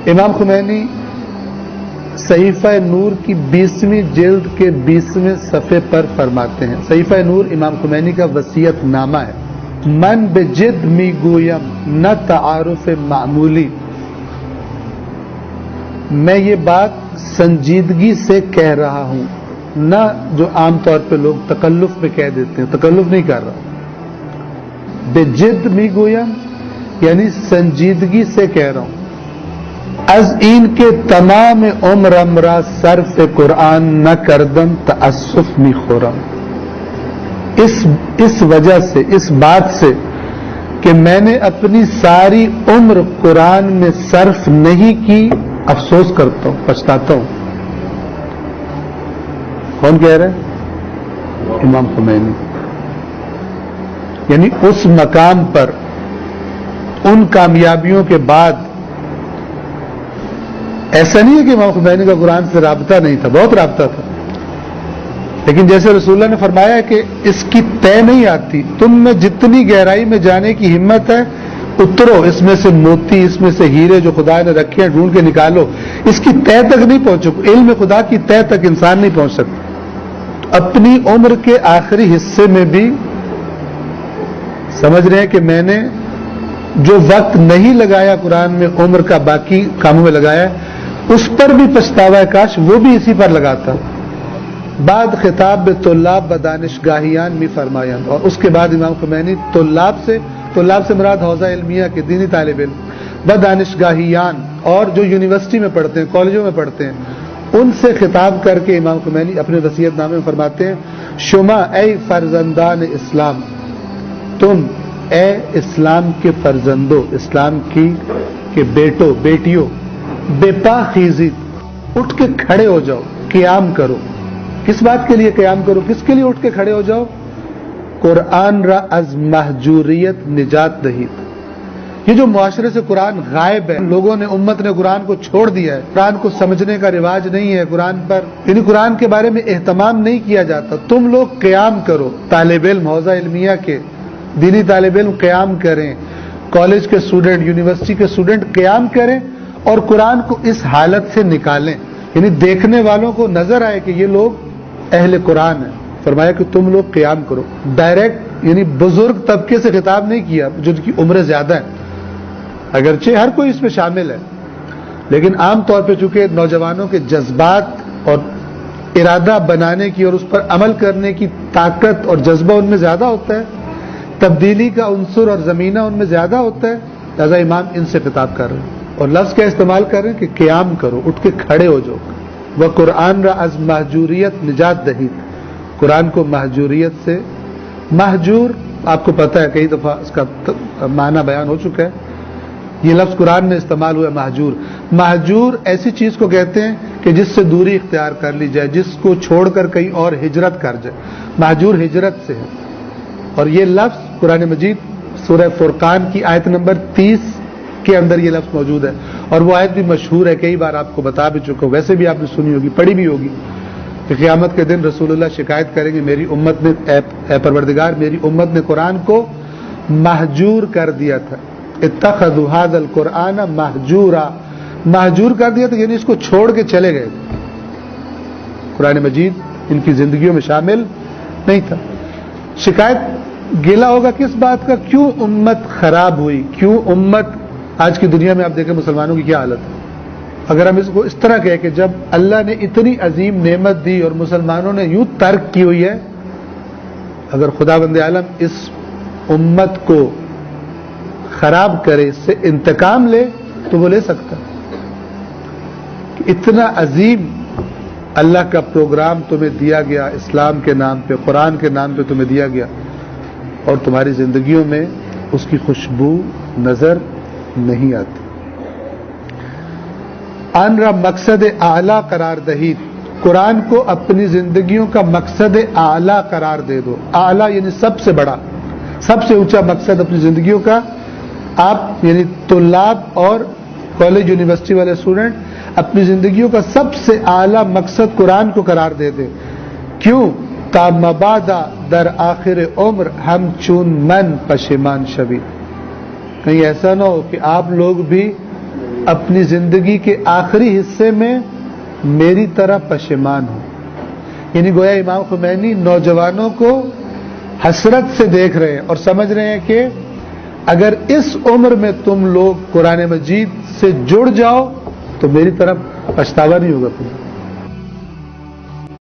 امام خمینی صحیفہ نور کی 20ویں جلد کے 20ویں صفحے پر فرماتے ہیں، صحیفہ نور امام خمینی کا وصیت نامہ ہے، من بجد می گویم نہ تعارف معمولی، میں یہ بات سنجیدگی سے کہہ رہا ہوں، نہ جو عام طور پہ لوگ تکلف میں کہہ دیتے ہیں، تکلف نہیں کر رہا، بجد می گویم یعنی سنجیدگی سے کہہ رہا ہوں، از این کے تمام عمرم را صرف قرآن نہ کردم تأسف می خورم، اس وجہ سے، اس بات سے کہ میں نے اپنی ساری عمر قرآن میں صرف نہیں کی، افسوس کرتا ہوں، پچھتاتا ہوں۔ کون کہہ رہے ہیں؟ امام خمینی۔ یعنی اس مقام پر ان کامیابیوں کے بعد ایسا نہیں ہے کہ امام خمینی کا قرآن سے رابطہ نہیں تھا، بہت رابطہ تھا، لیکن جیسے رسول اللہ نے فرمایا ہے کہ اس کی طے نہیں آتی، تم میں جتنی گہرائی میں جانے کی ہمت ہے اترو، اس میں سے موتی، اس میں سے ہیرے جو خدا نے رکھے ہیں ڈھونڈ کے نکالو، اس کی طے تک نہیں پہنچو، علم خدا کی طے تک انسان نہیں پہنچ سکتا۔ اپنی عمر کے آخری حصے میں بھی سمجھ رہے ہیں کہ میں نے جو وقت نہیں لگایا قرآن میں عمر کا باقی کاموں میں لگایا، اس پر بھی پچھتاوا ہے، کاش وہ بھی اسی پر لگاتا۔ بعد خطاب طلاب و دانشگاہیان می فرمایاں، اور اس کے بعد امام خمینی طلاب سے مراد حوزہ علمیہ کے دینی طالب علم، و دانشگاہیان اور جو یونیورسٹی میں پڑھتے ہیں، کالجوں میں پڑھتے ہیں، ان سے خطاب کر کے امام خمینی اپنے وصیت نامے میں فرماتے ہیں، شما اے فرزندان اسلام، تم اے اسلام کے فرزندوں، اسلام کی کے بیٹوں بیٹیوں، بے پا خیزید، اٹھ کے کھڑے ہو جاؤ، قیام کرو۔ کس بات کے لیے قیام کرو؟ کس کے لیے اٹھ کے کھڑے ہو جاؤ؟ قرآن را از محجوریت نجات دہید، یہ جو معاشرے سے قرآن غائب ہے، لوگوں نے، امت نے قرآن کو چھوڑ دیا ہے، قرآن کو سمجھنے کا رواج نہیں ہے، قرآن پر یعنی قرآن کے بارے میں اہتمام نہیں کیا جاتا، تم لوگ قیام کرو، طالب علم حوزہ علمیہ کے دینی طالب علم قیام کریں، کالج کے اسٹوڈنٹ، یونیورسٹی کے اسٹوڈنٹ قیام کریں اور قرآن کو اس حالت سے نکالیں، یعنی دیکھنے والوں کو نظر آئے کہ یہ لوگ اہل قرآن ہیں۔ فرمایا کہ تم لوگ قیام کرو، ڈائریکٹ یعنی بزرگ طبقے سے خطاب نہیں کیا جن کی عمریں زیادہ ہیں، اگرچہ ہر کوئی اس میں شامل ہے، لیکن عام طور پہ چونکہ نوجوانوں کے جذبات اور ارادہ بنانے کی اور اس پر عمل کرنے کی طاقت اور جذبہ ان میں زیادہ ہوتا ہے، تبدیلی کا عنصر اور زمینہ ان میں زیادہ ہوتا ہے، لہذا امام ان سے خطاب کر رہے ہیں اور لفظ کیا استعمال کر رہے ہیں کہ قیام کرو، اٹھ کے کھڑے ہو جاؤ۔ وہ قرآن را از محجوریت نجات دہید، قرآن کو محجوریت سے، محجور آپ کو پتہ ہے کئی دفعہ اس کا معنی بیان ہو چکا ہے، یہ لفظ قرآن میں استعمال ہوا ہے محجور۔ محجور ایسی چیز کو کہتے ہیں کہ جس سے دوری اختیار کر لی جائے، جس کو چھوڑ کر کہیں اور ہجرت کر جائے، محجور ہجرت سے ہے۔ اور یہ لفظ قرآن مجید سورہ فرقان کی آیت نمبر 30 کے اندر یہ لفظ موجود ہے، اور وہ آیت بھی مشہور ہے، کئی بار آپ کو بتا بھی چکا ہوں، ویسے بھی آپ نے سنی ہوگی، پڑھی بھی ہوگی کہ قیامت کے دن رسول اللہ شکایت کریں گے، میری امت نے، اے پروردگار میری امت نے قرآن کو محجور کر دیا تھا، اتخذوا ھذا القرآن محجورا، محجور کر دیا تھا یعنی اس کو چھوڑ کے چلے گئے، قرآن مجید ان کی زندگیوں میں شامل نہیں تھا۔ شکایت گیلا ہوگا کس بات کا؟ کیوں امت خراب ہوئی، کیوں امت، آج کی دنیا میں آپ دیکھیں مسلمانوں کی کیا حالت ہے۔ اگر ہم اس کو اس طرح کہیں کہ جب اللہ نے اتنی عظیم نعمت دی اور مسلمانوں نے یوں ترک کی ہوئی ہے، اگر خدا بند عالم اس امت کو خراب کرے، اس سے انتقام لے تو وہ لے سکتا ہے۔ اتنا عظیم اللہ کا پروگرام تمہیں دیا گیا، اسلام کے نام پہ، قرآن کے نام پہ تمہیں دیا گیا، اور تمہاری زندگیوں میں اس کی خوشبو نظر نہیں آتی۔ آن را مقصد اعلیٰ قرار دہید، قرآن کو اپنی زندگیوں کا مقصد اعلیٰ قرار دے دو۔ اعلیٰ یعنی سب سے بڑا، سب سے اونچا مقصد اپنی زندگیوں کا آپ یعنی طلاب اور کالج یونیورسٹی والے اسٹوڈنٹ اپنی زندگیوں کا سب سے اعلیٰ مقصد قرآن کو قرار دے دیں۔ کیوں؟ تا مبادا در آخر عمر ہم چون من پشیمان شوی، کہیں ایسا نہ ہو کہ آپ لوگ بھی اپنی زندگی کے آخری حصے میں میری طرح پشیمان ہو. یعنی گویا امام خمینی نوجوانوں کو حسرت سے دیکھ رہے ہیں اور سمجھ رہے ہیں کہ اگر اس عمر میں تم لوگ قرآن مجید سے جڑ جاؤ تو میری طرف پچھتاوا نہیں ہوگا.